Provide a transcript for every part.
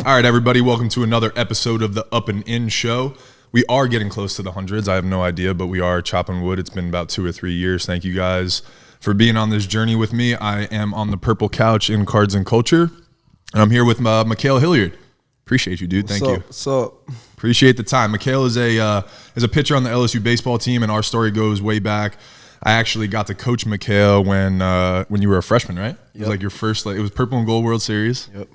All right, everybody, welcome to another episode of the Up and In Show. We are getting close to the hundreds. I have no idea, but we are chopping wood. It's been about 2 or 3 years. Thank you guys for being on this journey with me. I am on the purple couch in Cards and Culture, and I'm here with Ma'Khail Hilliard. Appreciate you, dude. Thank you. What's up? Appreciate the time. Ma'Khail is a pitcher on the LSU baseball team, and our story goes way back. I actually got to coach Ma'Khail when you were a freshman, right? It was like your first, it was Purple and Gold World Series. Yep.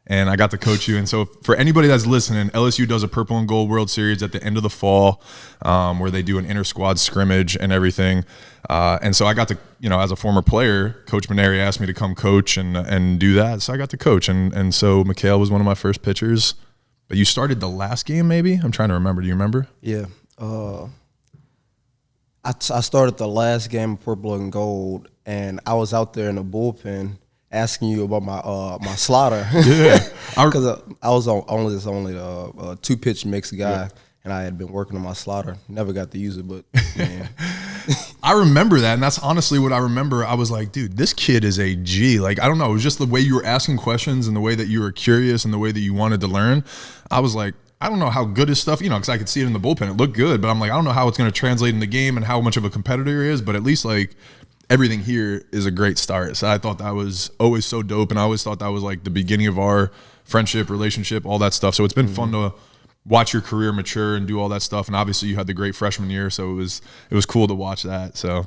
And I got to coach you. And so for anybody that's listening, LSU does a Purple and Gold World Series at the end of the fall where they do an inter-squad scrimmage and everything. And so I got to, as a former player, Coach Maneri asked me to come coach and do that. So I got to coach. And so Ma'Khail was one of my first pitchers. But you started the last game maybe? I'm trying to remember. Do you remember? Yeah. I started the last game of Purple and Gold, and I was out there in the bullpen asking you about my slider. Yeah, because I was only a 2-pitch mix guy, and I had been working on my slider. Never got to use it, but man. I remember that, and that's honestly what I remember. I was like, dude, this kid is a G. Like, I don't know, it was just the way you were asking questions and the way that you were curious and the way that you wanted to learn. I was like, I don't know how good his stuff, because I could see it in the bullpen. It looked good, but I'm like, I don't know how it's going to translate in the game and how much of a competitor he is, but at least like everything here is a great start. So I thought that was always so dope, and I always thought that was like the beginning of our friendship, relationship, all that stuff. So it's been fun to watch your career mature and do all that stuff. And obviously you had the great freshman year, so it was cool to watch that. So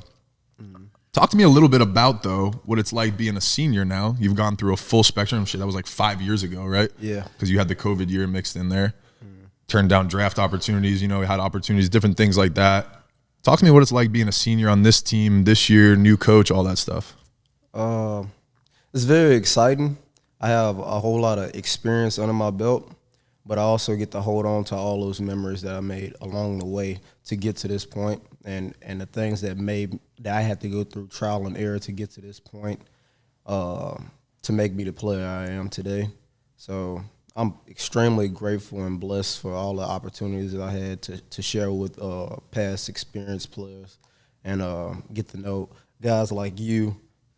talk to me a little bit about, though, what it's like being a senior now. You've gone through a full spectrum. Shit, that was like 5 years ago, right? Yeah. Because you had the COVID year mixed in there. Turned down draft opportunities, you had opportunities, different things like that. Talk to me what it's like being a senior on this team this year, new coach, all that stuff. It's very exciting. I have a whole lot of experience under my belt, but I also get to hold on to all those memories that I made along the way to get to this point, and the things that I had to go through trial and error to get to this point to make me the player I am today. So I'm extremely grateful and blessed for all the opportunities that I had to share with past experienced players and get to know guys like you,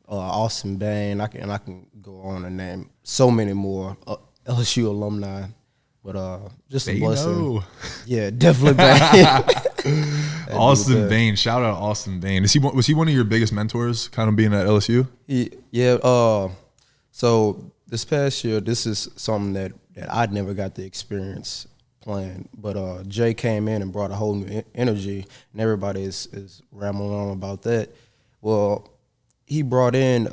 Austin Bain. I can go on and name so many more LSU alumni, but just a blessing. Yeah, definitely Bain. Austin Bain, shout out Austin Bain. Was he one of your biggest mentors, kind of being at LSU? Yeah. So this past year, this is something that I'd never got to experience playing. But Jay came in and brought a whole new energy, and everybody is rambling on about that. Well, he brought in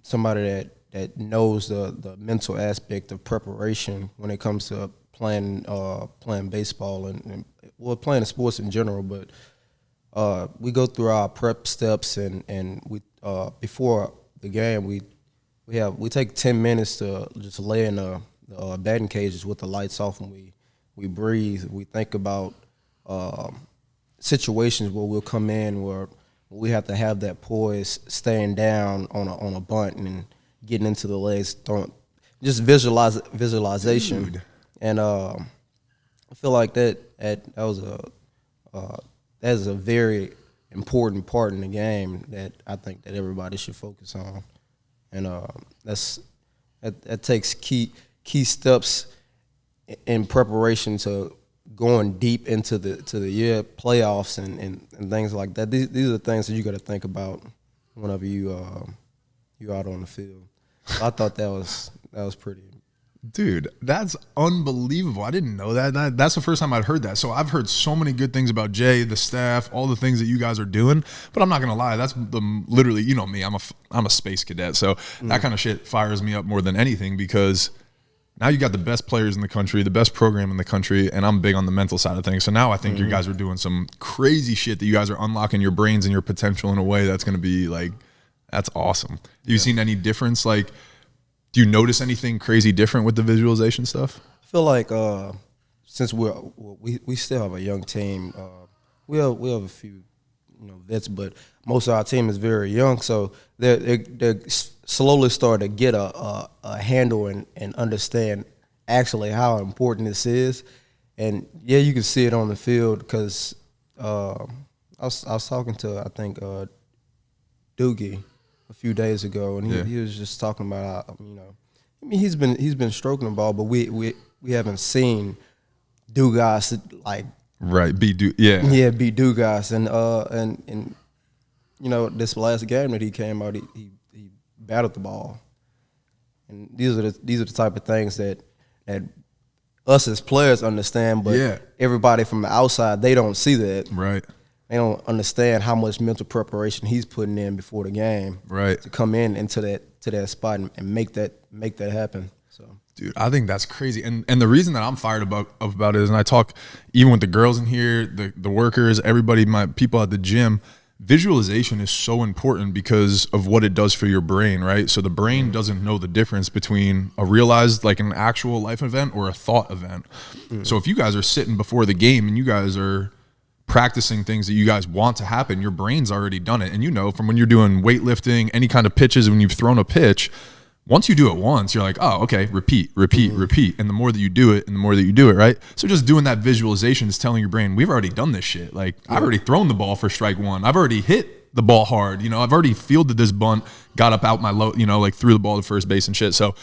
somebody that knows the mental aspect of preparation when it comes to playing baseball and playing sports in general. But we go through our prep steps, and we before the game we take 10 minutes to just lay in the batting cages with the lights off, and we breathe. We think about situations where we'll come in where we have to have that poise, staying down on a bunt and getting into the legs, just visualization. Dude. And I feel like that is a very important part in the game that I think that everybody should focus on. And that takes key steps in preparation to going deep into the year playoffs and things like that. These are the things that you got to think about whenever you out on the field. So I thought that was pretty. Dude, that's unbelievable. I didn't know that. That's the first time I'd heard that. So I've heard so many good things about Jay, the staff, all the things that you guys are doing. But I'm not gonna lie, that's literally, you know me. I'm a space cadet, so that kind of shit fires me up more than anything, because now you got the best players in the country, the best program in the country, and I'm big on the mental side of things. So now I think you guys are doing some crazy shit that you guys are unlocking your brains and your potential in a way that's gonna be like, that's awesome. Have you seen any difference? Like, do you notice anything crazy different with the visualization stuff? I feel like since we still have a young team, we have a few vets, but most of our team is very young, so they're slowly starting to get a handle and understand actually how important this is. And yeah, you can see it on the field because I was talking to I think Doogie a few days ago, and he was just talking about I mean, he's been stroking the ball, but we haven't seen Dugas like Right, be Dugas, and you know, this last game that he came out, he battled the ball, and these are the type of things that us as players understand, but everybody from the outside, they don't see that. Right. They don't understand how much mental preparation he's putting in before the game, right, to come into that spot and make that happen. So, dude, I think that's crazy, and the reason that I'm fired about it is, and I talk even with the girls in here, the workers, everybody, my people at the gym. Visualization is so important because of what it does for your brain, right? So the brain doesn't know the difference between a realized, like an actual life event, or a thought event. So if you guys are sitting before the game and you guys are practicing things that you guys want to happen, your brain's already done it. And you know, from when you're doing weightlifting, any kind of pitches, when you've thrown a pitch, once you do it once, you're like, oh, okay, repeat. And the more that you do it, and the more that you do it, right? So just doing that visualization is telling your brain, we've already done this shit. Like, I've already thrown the ball for strike one. I've already hit the ball hard. You know, I've already fielded this bunt, got up out my low, you know, like threw the ball to first base and shit. So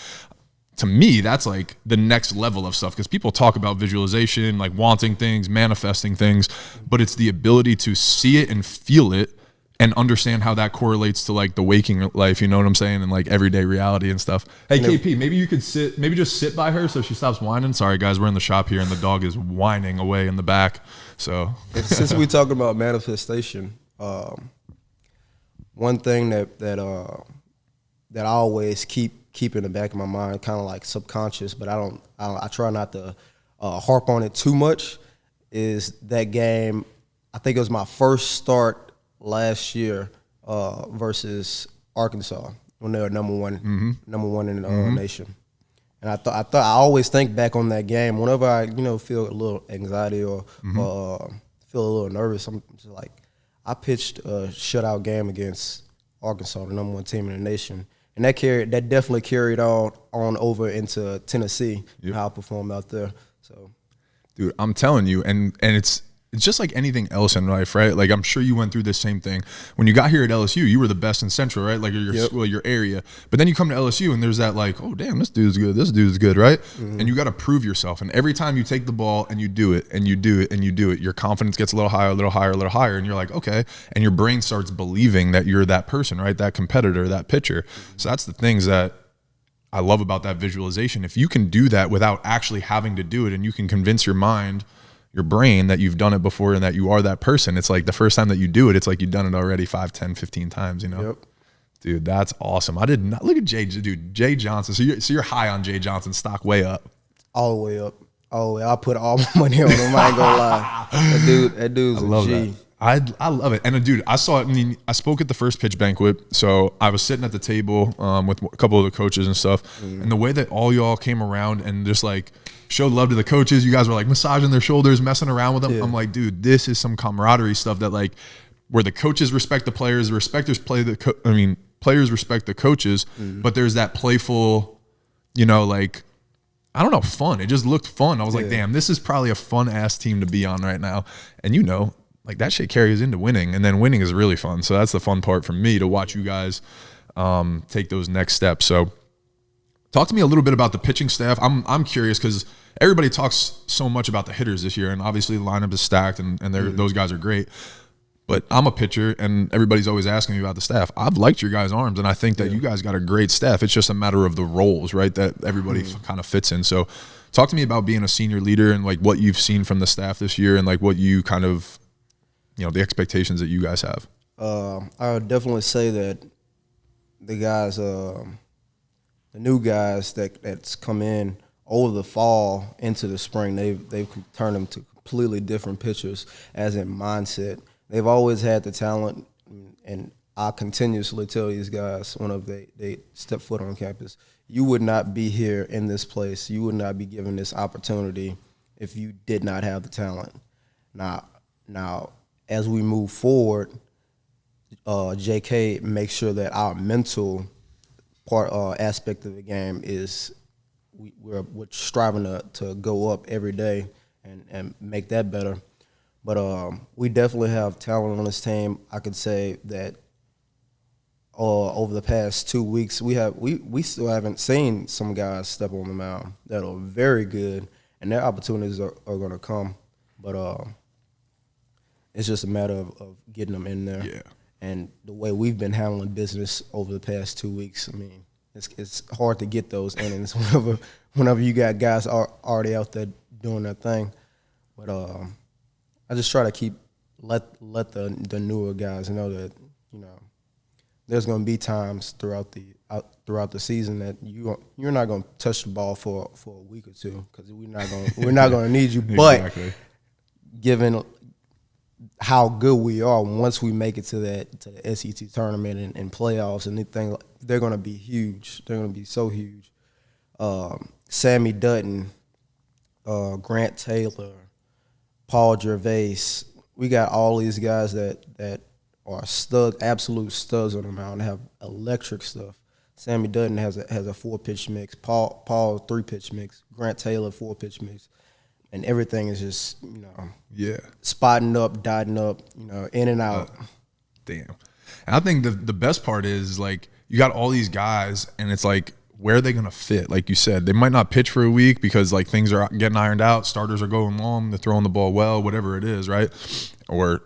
to me, that's like the next level of stuff, because people talk about visualization, like wanting things, manifesting things, but it's the ability to see it and feel it and understand how that correlates to like the waking life, you know what I'm saying, and like everyday reality and stuff. Hey, KP, maybe you could just sit by her so she stops whining. Sorry guys, we're in the shop here and the dog is whining away in the back. So since we talk about manifestation, one thing that I always keep in the back of my mind, kind of like subconscious, but I try not to harp on it too much, is that game. I think it was my first start last year versus Arkansas when they were number one in the nation. And I always think back on that game whenever I feel a little anxiety or feel a little nervous. I'm just like, I pitched a shutout game against Arkansas, the number one team in the nation, and that definitely carried on over into Tennessee. How I performed out there. So, dude, I'm telling you, and it's just like anything else in life, right? Like, I'm sure you went through this same thing. When you got here at LSU, you were the best in Central, right? Like your school, your area. But then you come to LSU and there's that like, oh, damn, this dude's good, right? And you got to prove yourself. And every time you take the ball and you do it and you do it and you do it, your confidence gets a little higher, and you're like, okay. And your brain starts believing that you're that person, right? That competitor, that pitcher. So that's the things that I love about that visualization. If you can do that without actually having to do it, and you can convince your mind, your brain, that you've done it before and that you are that person, it's like the first time that you do it, it's like you've done it already 5, 10, 15 times, you know? Yep. Dude, that's awesome. I did not look at Jay Johnson. So you're high on Jay Johnson stock, way up. All the way up. I put all my money on him. I ain't gonna lie. That dude's a G. I love it. And dude, I saw it. I mean, I spoke at the first pitch banquet. So I was sitting at the table with a couple of the coaches and stuff. And the way that all y'all came around and just like showed love to the coaches, you guys were like massaging their shoulders, messing around with them. I'm like, dude, this is some camaraderie stuff that like, where the coaches respect the players, players respect the coaches, but there's that playful, like, I don't know, fun. It just looked fun. I was like, damn, this is probably a fun ass team to be on right now. And like that shit carries into winning, and then winning is really fun. So that's the fun part for me, to watch you guys take those next steps. So talk to me a little bit about the pitching staff. I'm curious because everybody talks so much about the hitters this year, and obviously the lineup is stacked, and those guys are great. But I'm a pitcher, and everybody's always asking me about the staff. I've liked your guys' arms, and I think that you guys got a great staff. It's just a matter of the roles, right, that everybody kind of fits in. So talk to me about being a senior leader and like what you've seen from the staff this year, and like what you kind of, the expectations that you guys have. I would definitely say that the guys, the new guys that's come in over the fall into the spring, they've turned them to completely different pitchers, as in mindset. They've always had the talent, and I continuously tell these guys whenever they step foot on campus, you would not be here in this place, you would not be given this opportunity if you did not have the talent. Now, as we move forward, JK makes sure that our mental aspect of the game is we're striving to go up every day and make that better. But we definitely have talent on this team. I could say that over the past 2 weeks, we still haven't seen some guys step on the mound that are very good, and their opportunities are going to come. But it's just a matter of getting them in there. Yeah. And the way we've been handling business over the past 2 weeks, I mean, it's hard to get those innings whenever you got guys already out there doing their thing. But I just try to let the newer guys know that, you know, there's going to be times throughout the season that you're not going to touch the ball for a week or two, because we're not going to need you. Exactly. But given how good we are, once we make it to the SEC tournament and playoffs and anything, they're going to be huge. They're going to be so huge. Sammy Dutton, Grant Taylor, Paul Gervais. We got all these guys that are studs, absolute studs on the mound. They have electric stuff. Sammy Dutton has a 4-pitch mix. Paul 3-pitch mix. Grant Taylor 4-pitch mix. And everything is just, you know, spotting up, dotting up, you know, in and out. Damn. And I think the best part is, like, you got all these guys, and it's like, where are they going to fit? Like you said, they might not pitch for a week because, like, things are getting ironed out. Starters are going long. They're throwing the ball well, whatever it is, right? Or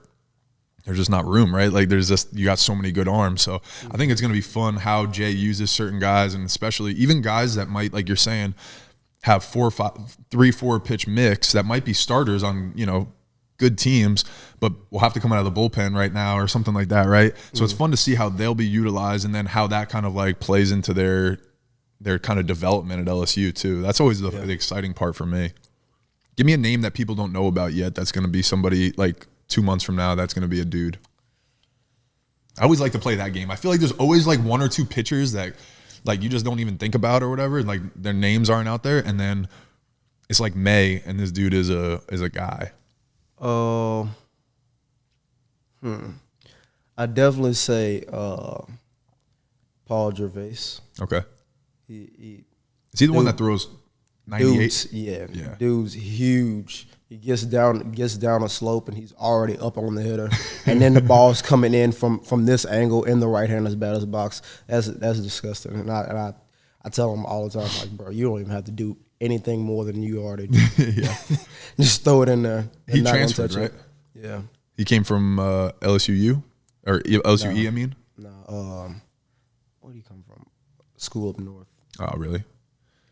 there's just not room, right? Like, you got so many good arms. So I think it's going to be fun how Jay uses certain guys, and especially even guys that might, like you're saying, have 3-4 pitch mix that might be starters on, you know, good teams, but will have to come out of the bullpen right now or something like that, right? So it's fun to see how they'll be utilized, and then how that kind of like plays into their kind of development at LSU too. That's always the exciting part for me. Give me a name that people don't know about yet that's going to be somebody, like, 2 months from now that's going to be a dude. I always like to play that game. I feel like there's always like 1 or 2 pitchers that, like, you just don't even think about or whatever, like their names aren't out there, and then it's like May, and this dude is a guy. I definitely say Paul Gervais. Okay. Is he the one that throws 98? Yeah. Dude's huge. He gets down a slope, and he's already up on the hitter, and then the ball's coming in from this angle in the right-hander's batter's box. That's disgusting. And I tell him all the time, like, bro, you don't even have to do anything more than you already do. Yeah. Just throw it in there. He transferred, right? Yeah. He came from LSU or LSU, I mean? No. Where did he come from? School up north. Oh, really?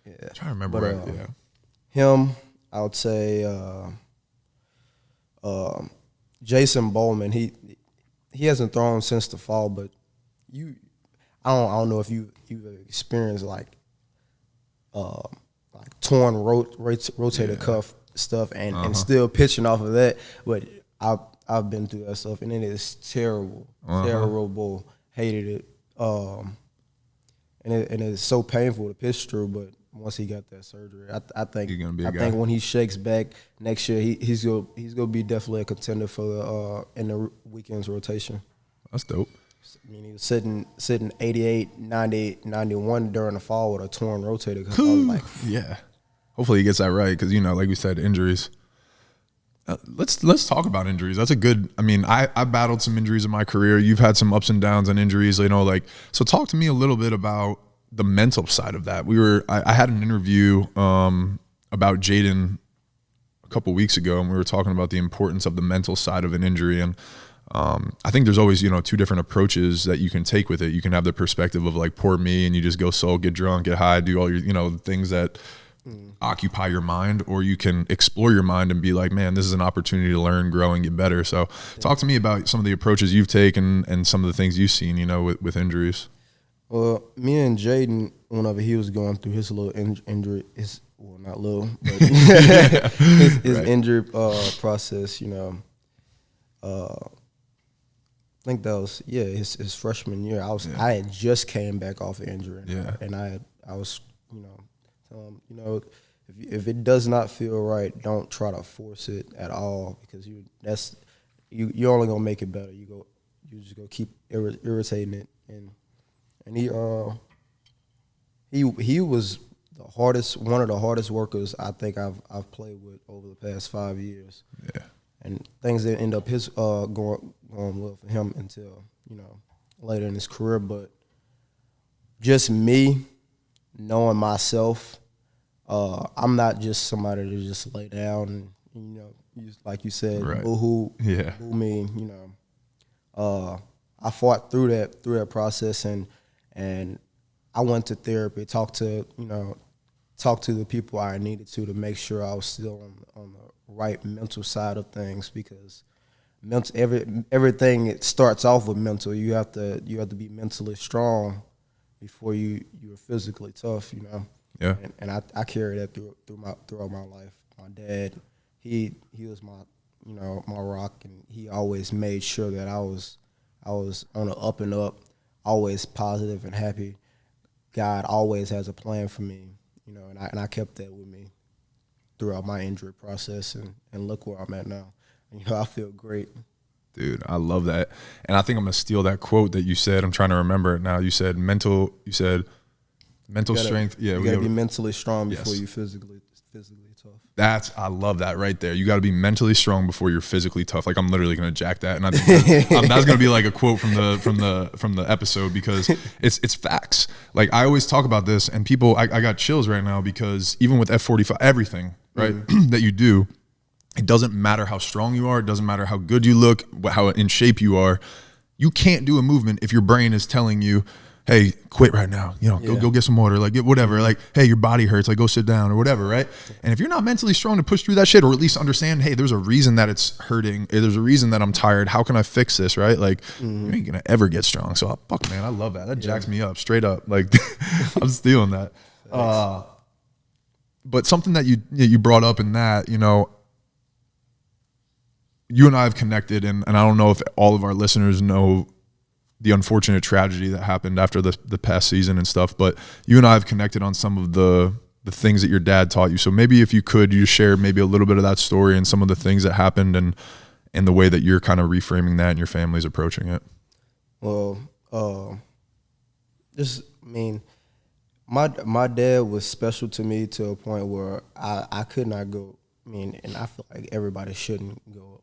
Yeah. I'm trying to remember. Yeah. Him, I would say Jason Bowman. He hasn't thrown since the fall, but I don't know if you've experienced like torn rotator cuff stuff and still pitching off of that. But I've been through that stuff, and it is terrible, terrible. Hated it. And it's so painful to pitch through, but once he got that surgery, I think he's gonna be a guy. think when he shakes back next year, he's gonna be definitely a contender for in the weekend's rotation. That's dope. I mean, he was sitting 88, 90, 91 during the fall with a torn rotator cuff. I was like, yeah. Hopefully he gets that right, because, you know, like we said, injuries. Let's talk about injuries. That's a good. I mean, I battled some injuries in my career. You've had some ups and downs and injuries. You know, like, so talk to me a little bit about the mental side of that. I had an interview about Jaden a couple weeks ago, and we were talking about the importance of the mental side of an injury. And I think there's always, you know, 2 different approaches that you can take with it. You can have the perspective of like, poor me, and you just go sulk, get drunk, get high, do all your, you know, things that occupy your mind, or you can explore your mind and be like, man, this is an opportunity to learn, grow, and get better. So talk to me about some of the approaches you've taken and some of the things you've seen, you know, with injuries. Well, me and Jaden, whenever he was going through his little injury, well, not little, but his right. Injury process, you know, I think that was his freshman year. I had just came back off an injury, and I was, you know, you know, if it does not feel right, don't try to force it at all, because you're only gonna make it better. You just go keep irritating it, and he was one of the hardest workers I think I've played with over the past 5 years. Yeah. And things didn't end up going well for him until, you know, later in his career. But just me knowing myself, I'm not just somebody to just lay down and, like you said, Right. boo-hoo, Yeah. boo me, I fought through that process, and I went to therapy, talked to the people I needed to make sure I was still on the right mental side of things, because everything, it starts off with mental. You have to be mentally strong before you're physically tough, Yeah. And I carry that throughout my life. My dad, he was my my rock, and he always made sure that I was on the up and up, always positive and happy. God always has a plan for me, and I kept that with me throughout my injury process, and look where I'm at now. I feel great. Dude, I love that. And I think I'm going to steal that quote that you said. I'm trying to remember it now. You said mental strength. Yeah, you gotta be mentally strong before Yes. you physically tough. I love that right there. You got to be mentally strong before you're physically tough. Like, I'm literally going to jack that, and I think that's going to be like a quote from the episode, because it's facts. Like, I always talk about this, and people, I got chills right now, because even with F45, everything right that you do, it doesn't matter how strong you are. It doesn't matter how good you look, how in shape you are. You can't do a movement if your brain is telling you, hey, quit right now. Go get some water, like whatever. Like, hey, your body hurts, like go sit down or whatever, right? And if you're not mentally strong to push through that shit, or at least understand, hey, there's a reason that it's hurting. There's a reason that I'm tired. How can I fix this, right? Like, you ain't gonna ever get strong. So, fuck, man, I love that. That jacks me up, straight up. Like, I'm stealing that. But something that you brought up in that, you and I have connected, and I don't know if all of our listeners know the unfortunate tragedy that happened after the past season and stuff, but you and I have connected on some of the things that your dad taught you. So maybe if you could, you share maybe a little bit of that story and some of the things that happened, and the way that you're kind of reframing that and your family's approaching it. Well, my dad was special to me to a point where I could not go. And I feel like everybody shouldn't go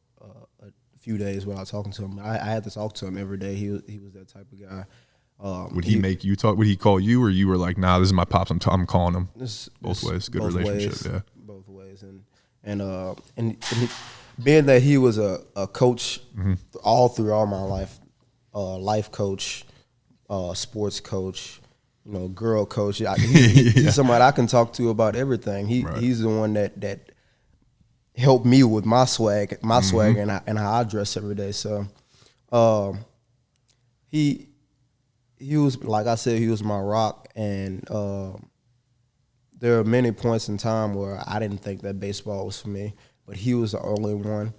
a few days without talking to him. I had to talk to him every day. He was that type of guy. Would he make you talk? Would he call you, or you were like, nah, this is my pops, I'm calling him? Both ways. Good relationship. Yeah. Both ways. And being that he was a coach all throughout my life, life coach, sports coach, girl coach. He's somebody I can talk to about everything. He's the one that helped me with my swag, and how I dress every day. So, he was, like I said, he was my rock, and there are many points in time where I didn't think that baseball was for me, but he was the only one,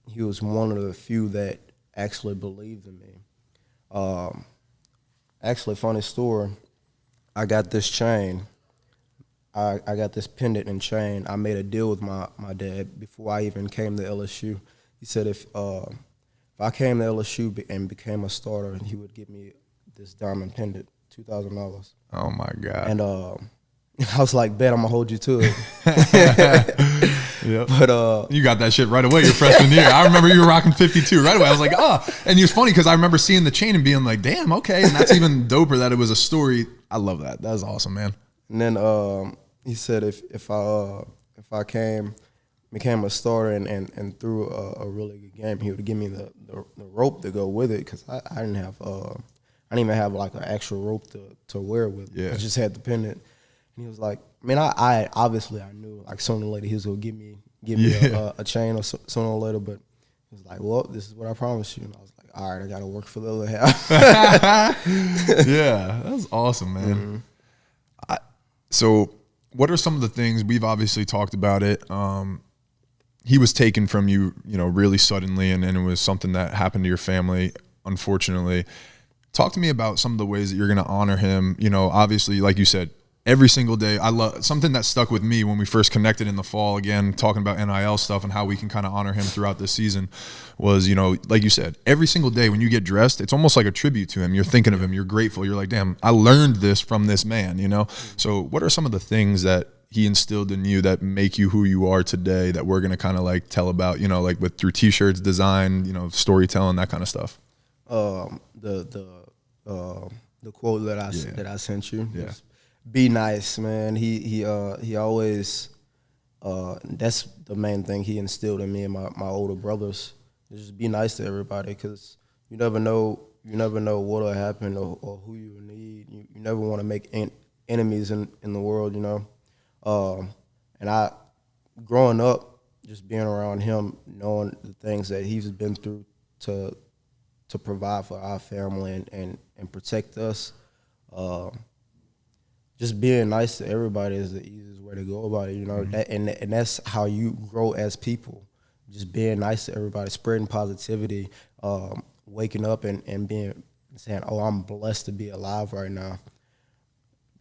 he was one of the few that actually believed in me. Actually, funny story, I got this chain. I got this pendant and chain. I made a deal with my dad before I even came to LSU. He said if I came to LSU and became a starter, he would give me this diamond pendant, $2,000. Oh my God. And I was like, bet I'm gonna hold you to it. Yep. But you got that shit right away your freshman year. I remember you were rocking 52 right away. I was like, and it was funny because I remember seeing the chain and being like, damn, okay. And that's even doper that it was a story. I love that. That was awesome, man. And then he said if I became a starter and threw a really good game, he would give me the rope to go with it, because I didn't even have like an actual rope to wear with. Yeah. I just had the pendant. And he was like, I obviously I knew like sooner or later he was gonna give me a chain or sooner or later, but he was like, well, this is what I promised you. And I was like, all right, I gotta work for the other half. Yeah, that was awesome, man. Mm-hmm. So what are some of the things, we've obviously talked about it. He was taken from you, really suddenly, and it was something that happened to your family, unfortunately. Talk to me about some of the ways that you're going to honor him. Obviously, like you said, every single day. I love something that stuck with me when we first connected in the fall, again, talking about NIL stuff and how we can kind of honor him throughout this season, was, like you said, every single day when you get dressed, it's almost like a tribute to him. You're thinking of him. You're grateful. You're like, damn, I learned this from this man, So what are some of the things that he instilled in you that make you who you are today that we're going to kind of like tell about, like through T-shirts, design, storytelling, that kind of stuff? The quote that I sent you. Yeah. Just be nice, man. He always that's the main thing he instilled in me and my older brothers. Just be nice to everybody, because you never know what'll happen or who you need. You never want to make enemies in the world, you know. And I, growing up, just being around him, knowing the things that he's been through to provide for our family and protect us. Just being nice to everybody is the easiest way to go about it, you know. And that's how you grow as people. Just being nice to everybody, spreading positivity, waking up and saying, "Oh, I'm blessed to be alive right now."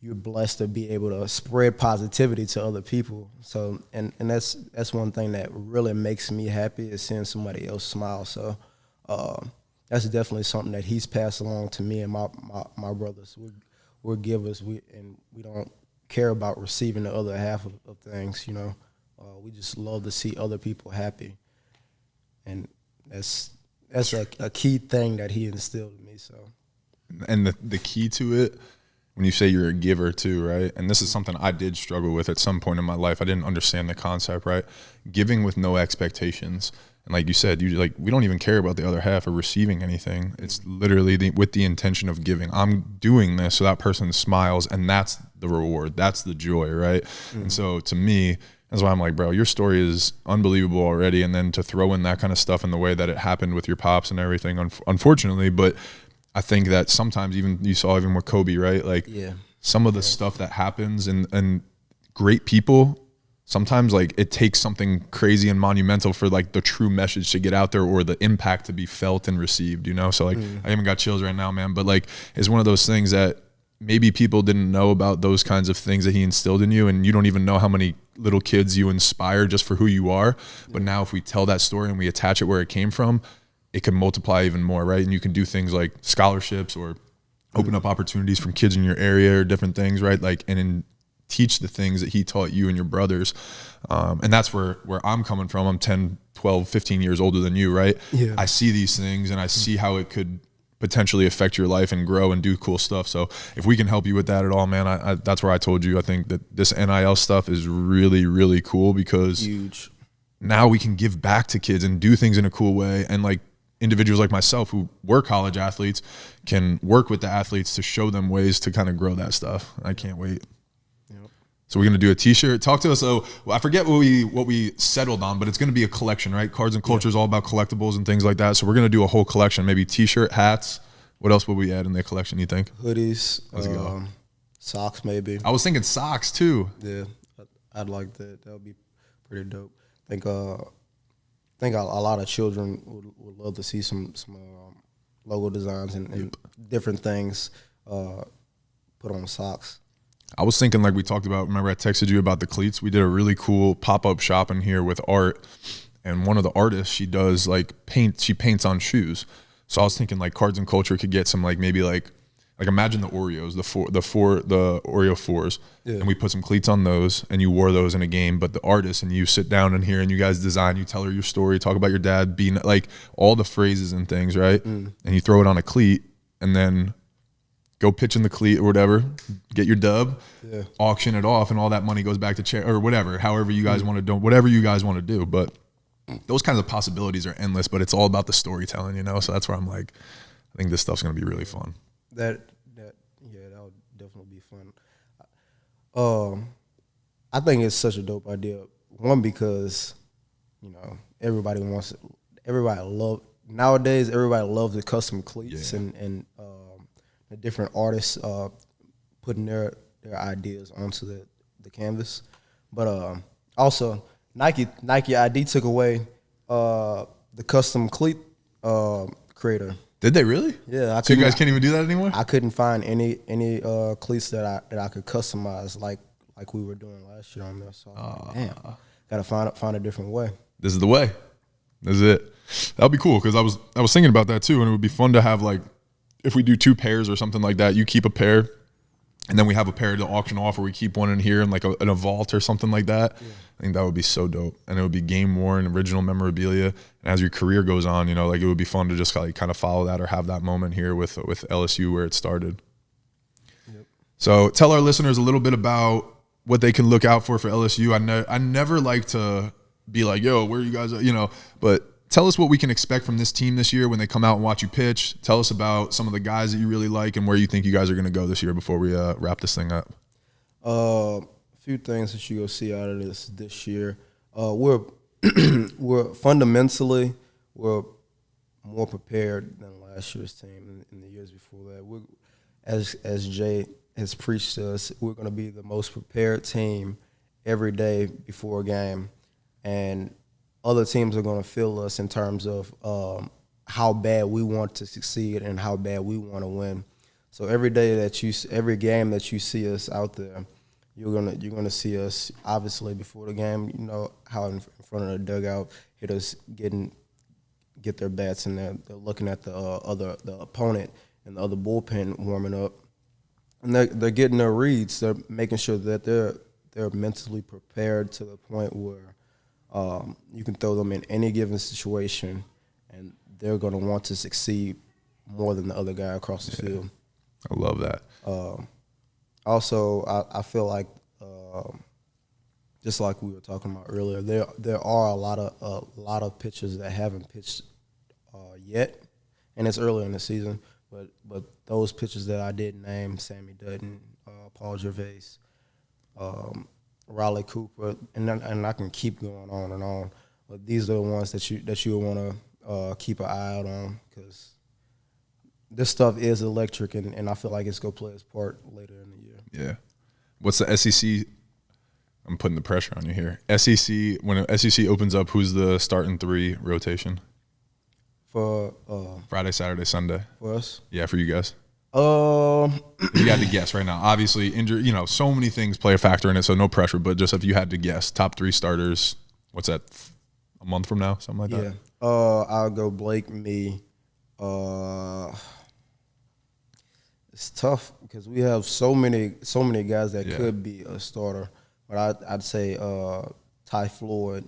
You're blessed to be able to spread positivity to other people. So, and that's one thing that really makes me happy, is seeing somebody else smile. So, that's definitely something that he's passed along to me and my brothers. We're givers, we don't care about receiving the other half of things, you know. We just love to see other people happy, and that's a key thing that he instilled in me. So, and the key to it, when you say you're a giver too, right? And this is something I did struggle with at some point in my life. I didn't understand the concept, right? Giving with no expectations. And like you said, we don't even care about the other half or receiving anything. It's literally with the intention of giving. I'm doing this so that person smiles, and that's the reward. That's the joy, right? And so to me, that's why I'm like, bro, your story is unbelievable already. And then to throw in that kind of stuff in the way that it happened with your pops and everything, unfortunately, but I think that sometimes you saw even with Kobe, right? Like some of the stuff that happens and great people, sometimes like it takes something crazy and monumental for like the true message to get out there or the impact to be felt and received, you know? So like I even got chills right now, man, but like it's one of those things that maybe people didn't know about, those kinds of things that he instilled in you, and you don't even know how many little kids you inspire just for who you are. But now if we tell that story and we attach it where it came from, it can multiply even more, right? And you can do things like scholarships or open up opportunities from kids in your area or different things, right? Like, and teach the things that he taught you and your brothers. And that's where I'm coming from. I'm 10, 12, 15 years older than you, right? Yeah. I see these things and I see how it could potentially affect your life and grow and do cool stuff. So if we can help you with that at all, man, that's where I told you, I think that this NIL stuff is really, really cool, because huge. Now we can give back to kids and do things in a cool way. And like individuals like myself who were college athletes can work with the athletes to show them ways to kind of grow that stuff. I can't wait. So we're going to do a t-shirt. Talk to us. So I forget what we settled on, but it's going to be a collection, right? Cards and Culture is all about collectibles and things like that. So we're going to do a whole collection, maybe t-shirt, hats. What else would we add in the collection, you think? Hoodies, socks maybe. I was thinking socks too. Yeah, I'd like that. That would be pretty dope. I think a lot of children would love to see some logo designs and different things put on socks. I was thinking, like we talked about, remember I texted you about the cleats? We did a really cool pop-up shop in here with art, and one of the artists, she does like she paints on shoes. So I was thinking like Cards and Culture could get some maybe imagine the Oreos, the Oreo 4s, and we put some cleats on those, and you wore those in a game, but the artist and you sit down in here and you guys design, you tell her your story, talk about your dad, being like all the phrases and things, right? And you throw it on a cleat, and then go pitch in the cleat or whatever, get your dub, auction it off, and all that money goes back to charity or whatever, however you guys want to do, whatever you guys want to do. But those kinds of possibilities are endless, but it's all about the storytelling, you know? So that's where I'm like, I think this stuff's going to be really fun. That would definitely be fun. I think it's such a dope idea. One, because, you know, everybody loves the custom cleats and the different artists putting their ideas onto the canvas. But also Nike ID took away the custom cleat creator. Did they really? Yeah. So you guys can't even do that anymore? I couldn't find any cleats that I could customize like we were doing last year on there. So damn, gotta find a different way. This is the way. This is it. That'd be cool, because I was thinking about that too, and it would be fun to have, like, if we do 2 pairs or something like that, you keep a pair, And then we have a pair to auction off, or we keep one in here in like in a vault or something like that. Yeah. I think that would be so dope. And it would be game worn, original memorabilia. And as your career goes on, you know, like it would be fun to just like kind of follow that or have that moment here with LSU where it started. Yep. So tell our listeners a little bit about what they can look out for LSU. I never like to be like, yo, where are you guys, you know, but tell us what we can expect from this team this year when they come out and watch you pitch. Tell us about some of the guys that you really like and where you think you guys are going to go this year before we wrap this thing up. A few things that you're going to see out of this year. We're fundamentally, we're more prepared than last year's team and the years before that. As Jay has preached to us, we're going to be the most prepared team every day before a game. And other teams are going to feel us in terms of how bad we want to succeed and how bad we want to win. So every game that you see us out there, you're gonna see us obviously before the game. You know how in front of the dugout, hitters get their bats in there. They're looking at the opponent and the other bullpen warming up, and they're getting their reads. They're making sure that they're mentally prepared to the point where you can throw them in any given situation, and they're going to want to succeed more than the other guy across the field. I love that. Also, I feel like just like we were talking about earlier, there are a lot of pitchers that haven't pitched yet, and it's early in the season. But those pitchers that I did name, Sammy Dutton, Paul Gervais, Riley Cooper, and I can keep going on and on. But these are the ones that you want to keep an eye out on, because this stuff is electric, and I feel like it's going to play its part later in the year. Yeah. What's the SEC? I'm putting the pressure on you here. SEC, when SEC opens up, who's the starting 3 rotation? For Friday, Saturday, Sunday. For us? Yeah, for you guys. If you had to guess right now. Obviously, injury, you know, so many things play a factor in it, so no pressure. But just if you had to guess, top 3 starters, what's that, a month from now, something like that? Yeah. I'll go Blake, me. It's tough because we have so many guys that could be a starter. But I'd say Ty Floyd,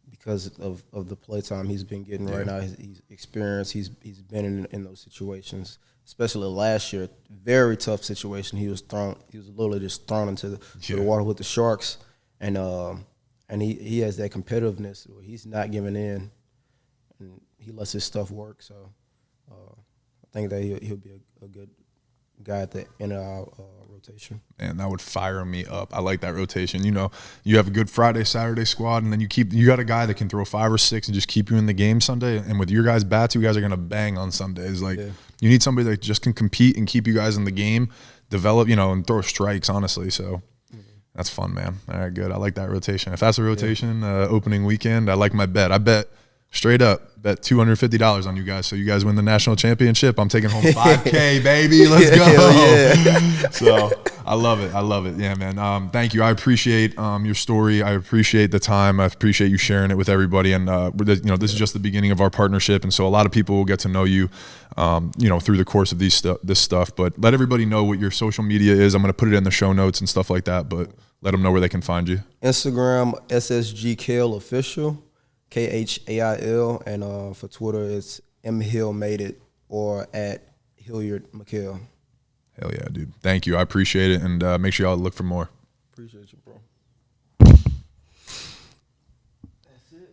because of the play time he's been getting right now. He's experienced. He's been in those situations, especially last year. Very tough situation. He was literally just thrown into the water with the Sharks, and he has that competitiveness where he's not giving in, and he lets his stuff work. So I think that he'll be a good guy at the end of our rotation. Man, that would fire me up. I like that rotation. You know, you have a good Friday, Saturday squad, and then you got a guy that can throw 5 or 6 and just keep you in the game Sunday. And with your guys' bats, you guys are going to bang on Sundays. Like, you need somebody that just can compete and keep you guys in the game, develop, you know, and throw strikes, honestly. So that's fun, man. All right, good. I like that rotation. If that's a rotation, opening weekend, I like my bet. I bet straight up, bet $250 on you guys. So you guys win the national championship. I'm taking home $5K, baby. Let's go. So I love it. I love it. Yeah, man. Thank you. I appreciate your story. I appreciate the time. I appreciate you sharing it with everybody. And you know, this is just the beginning of our partnership. And so a lot of people will get to know you, you know, through the course of this stuff. But let everybody know what your social media is. I'm going to put it in the show notes and stuff like that. But let them know where they can find you. Instagram, SSGKale Official. KHAIL, and for Twitter it's mhillmadeit or at Hilliard Ma'Khail. Hell yeah, dude. Thank you. I appreciate it, and make sure y'all look for more. Appreciate you, bro.